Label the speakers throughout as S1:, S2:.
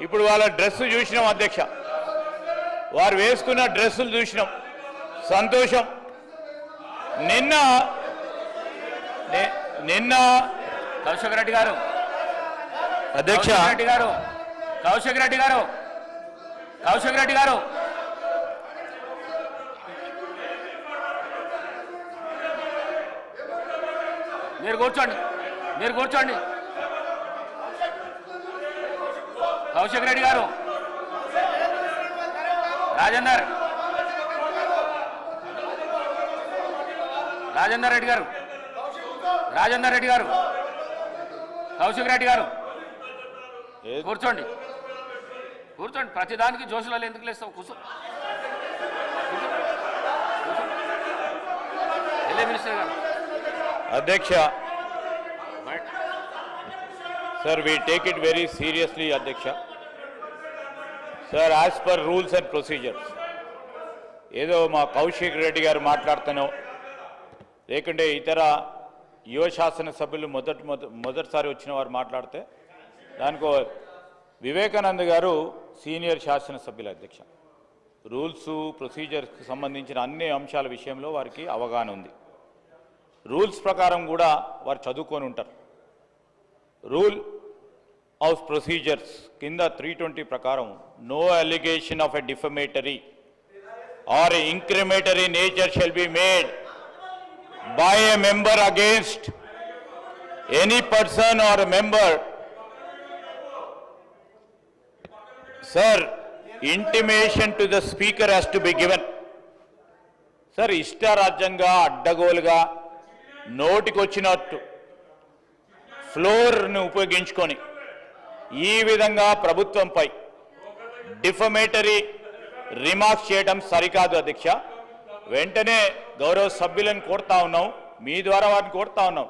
S1: ఇప్పుడు వాళ్ళ డ్రెస్ చూసినాం అధ్యక్ష, వారు వేసుకున్న డ్రెస్సులు చూసినాం, సంతోషం. నిన్న
S2: కౌశిక్ రెడ్డి గారు
S1: అధ్యక్ష,
S2: కౌశిక్ రెడ్డి గారు మీరు కూర్చోండి. కౌశిక్ రెడ్డి గారు, రాజేందర్ రెడ్డి గారు, కౌశిక్ రెడ్డి గారు కూర్చోండి. ప్రతిదానికి జోషులలో ఎందుకు లేస్తావు? కూర్చో. మినిస్టర్ గారు.
S1: అధ్యక్ష, sir, we take it very seriously, అధ్యక్ష. Sir, as per rules and procedures, ఏదో మా కౌశిక్ రెడ్డి గారు మాట్లాడుతానో లేకుంటే ఇతర యువ శాసన సభ్యులు మొదటిసారి వచ్చిన వారు మాట్లాడితే దానికో వివేకానంద్ గారు సీనియర్ శాసనసభ్యులు అధ్యక్ష. రూల్స్ ప్రొసీజర్స్కి సంబంధించిన అన్ని అంశాల విషయంలో వారికి అవగాహన ఉంది. రూల్స్ ప్రకారం కూడా వారు చదువుకొని ఉంటారు. రూల్ ఆఫ్ ప్రొసీజర్స్ కింద 320 ప్రకారం no allegation of a defamatory or incriminatory nature shall be made by a member against any person or a member. Sir, intimation to the speaker has to be given. Sir, ఇష్టారాజ్యంగా అడ్డగోలుగా నోటికొచ్చినట్టు ఫ్లోర్ను ఉపయోగించుకొని ఈ విధంగా ప్రభుత్వంపై defamatory remarks చేయడం సరికాదు అధ్యక్ష. వెంటనే గౌరవ సభ్యులను కోరుతా ఉన్నాం, మీ ద్వారా వారిని కోరుతా ఉన్నాం.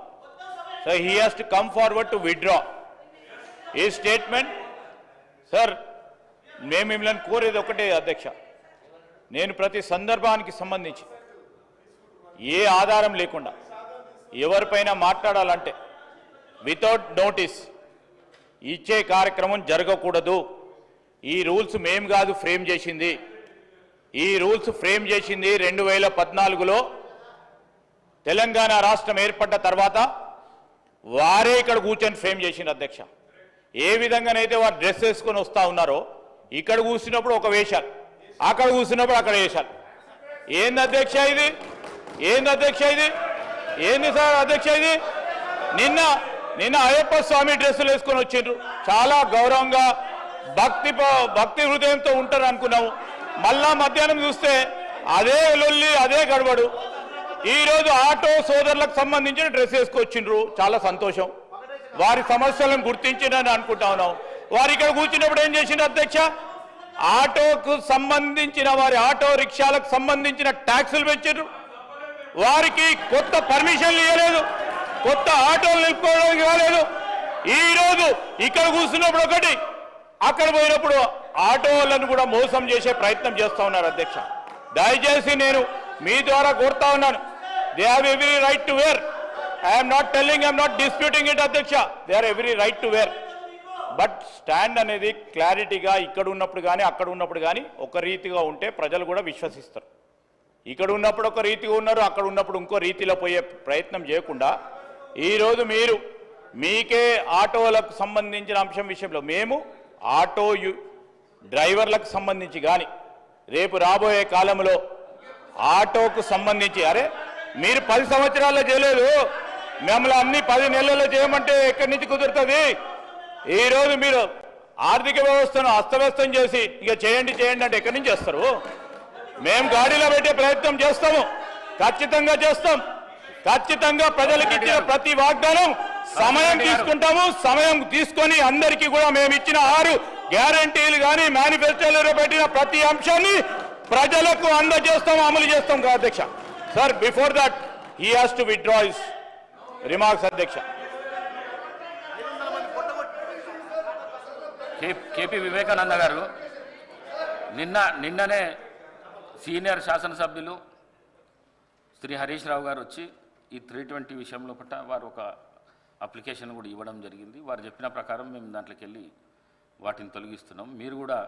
S1: So he has to come forward to withdraw ఈ స్టేట్మెంట్. సార్, మేము మిమ్మల్ని కోరేది ఒకటే అధ్యక్ష, నేను ప్రతి సందర్భానికి సంబంధించి ఏ ఆధారం లేకుండా ఎవరిపైన మాట్లాడాలంటే వితౌట్ నోటీస్ ఇచ్చే కార్యక్రమం జరగకూడదు. ఈ రూల్స్ మేము కాదు ఫ్రేమ్ చేసింది, ఈ రూల్స్ ఫ్రేమ్ చేసింది 2014లో తెలంగాణ రాష్ట్రం ఏర్పడ్డ తర్వాత వారే ఇక్కడ కూర్చొని ఫ్రేమ్ చేసింది అధ్యక్ష. ఏ విధంగానైతే వారు డ్రెస్ వేసుకొని వస్తూ ఉన్నారో ఇక్కడ కూర్చున్నప్పుడు ఒక వేషాలు, అక్కడ కూర్చున్నప్పుడు అక్కడ వేషాలు. ఏంది అధ్యక్ష ఇది? ఏంది సార్ అధ్యక్ష ఇది? నిన్న అయ్యప్ప స్వామి డ్రెస్సులు వేసుకొని వచ్చిండ్రు, చాలా గౌరవంగా భక్తి హృదయంతో ఉంటారు అనుకున్నాము. మళ్ళా మధ్యాహ్నం చూస్తే అదే లొల్లి, అదే గడబడు. ఈరోజు ఆటో సోదరులకు సంబంధించిన డ్రెస్ వేసుకొచ్చిండ్రు, చాలా సంతోషం. వారి సమస్యలను గుర్తించిందని అనుకుంటా ఉన్నాం. వారు ఇక్కడ కూర్చున్నప్పుడు ఏం చేసిండ్రు అధ్యక్ష? ఆటోకు సంబంధించిన వారి ఆటో రిక్షాలకు సంబంధించిన ట్యాక్సులు పెంచారు. వారికి కొత్త పర్మిషన్లు ఇవ్వలేదు, కొత్త ఆటోలు నిలుపుకోవడానికి కాలేదు. ఈరోజు ఇక్కడ కూర్చున్నప్పుడు ఒకటి, అక్కడ పోయినప్పుడు ఆటోలను కూడా మోసం చేసే ప్రయత్నం చేస్తూ ఉన్నారు అధ్యక్ష. దయచేసి నేను మీ ద్వారా కోరుతా ఉన్నాను, they have every right to wear. I'm not telling, I'm not disputing it అధ్యక్ష, they are every right to wear. But stand అనేది క్లారిటీగా ఇక్కడ ఉన్నప్పుడు కానీ అక్కడ ఉన్నప్పుడు కానీ ఒక రీతిగా ఉంటే ప్రజలు కూడా విశ్వసిస్తారు. ఇక్కడ ఉన్నప్పుడు ఒక రీతిగా ఉన్నారు, అక్కడ ఉన్నప్పుడు ఇంకో రీతిలో పోయే ప్రయత్నం చేయకుండా ఈరోజు మీరు మీకే ఆటోలకు సంబంధించిన అంశం విషయంలో మేము ఆటో డ్రైవర్లకు సంబంధించి కానీ రేపు రాబోయే కాలంలో ఆటోకు సంబంధించి, అరే మీరు 10 సంవత్సరాల్లో చేయలేదు, మిమ్మల్ని అన్ని 10 నెలల్లో చేయమంటే ఎక్కడి నుంచి కుదురుతుంది? ఈరోజు మీరు ఆర్థిక వ్యవస్థను అస్తవ్యస్తం చేసి ఇక చేయండి అంటే ఎక్కడి నుంచి చేస్తారు? మేము గాడిలో పెట్టే ప్రయత్నం చేస్తాము, ఖచ్చితంగా చేస్తాం. ఖచ్చితంగా ప్రజలకు ఇచ్చిన ప్రతి వాగ్దానం సమయం తీసుకుంటాము. సమయం తీసుకొని అందరికీ కూడా మేము ఇచ్చిన 6 గ్యారంటీలు కానీ మేనిఫెస్టోలో పెట్టిన ప్రతి అంశాన్ని ప్రజలకు అందజేస్తాం, అమలు చేస్తాం కదా అధ్యక్ష. Sir, before that he has to withdraw his remarks అధ్యక్ష.
S2: కేపీ వివేకానంద గారు నిన్ననే సీనియర్ శాసనసభ్యులు శ్రీ హరీష్ రావు గారు వచ్చి ఈ 320 విషయంలో పట్ల వారు ఒక అప్లికేషన్ కూడా ఇవ్వడం జరిగింది. వారు చెప్పిన ప్రకారం మేము దాంట్లోకి వెళ్ళి వాటిని తొలగిస్తున్నాం. మీరు కూడా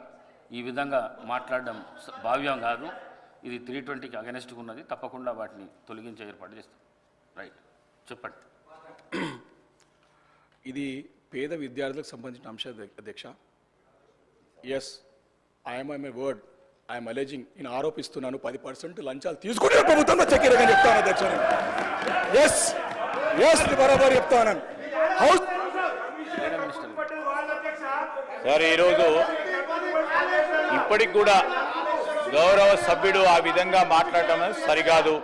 S2: ఈ విధంగా మాట్లాడడం భావ్యం కాదు. ఇది 320కి అగెనెస్ట్గా ఉన్నది. తప్పకుండా వాటిని తొలగించే ఏర్పాటు చేస్తాం. రైట్, చెప్పండి.
S3: ఇది పేద విద్యార్థులకు సంబంధించిన అంశం అధ్యక్ష. Yes, I'm my word, I'm alleging, నేను ఆరోపిస్తున్నాను 10% లంచాలు తీసుకునే ప్రభుత్వంలో చెక్కిరని చెప్తాను అధ్యక్ష. ఎస్ ఎస్ బరాబర్ చెప్తాను. హౌస్
S1: సార్, ఈరోజు ఇప్పటికి కూడా గౌరవ సభ్యుడు ఆ విధంగా మాట్లాడటం సరికాదు.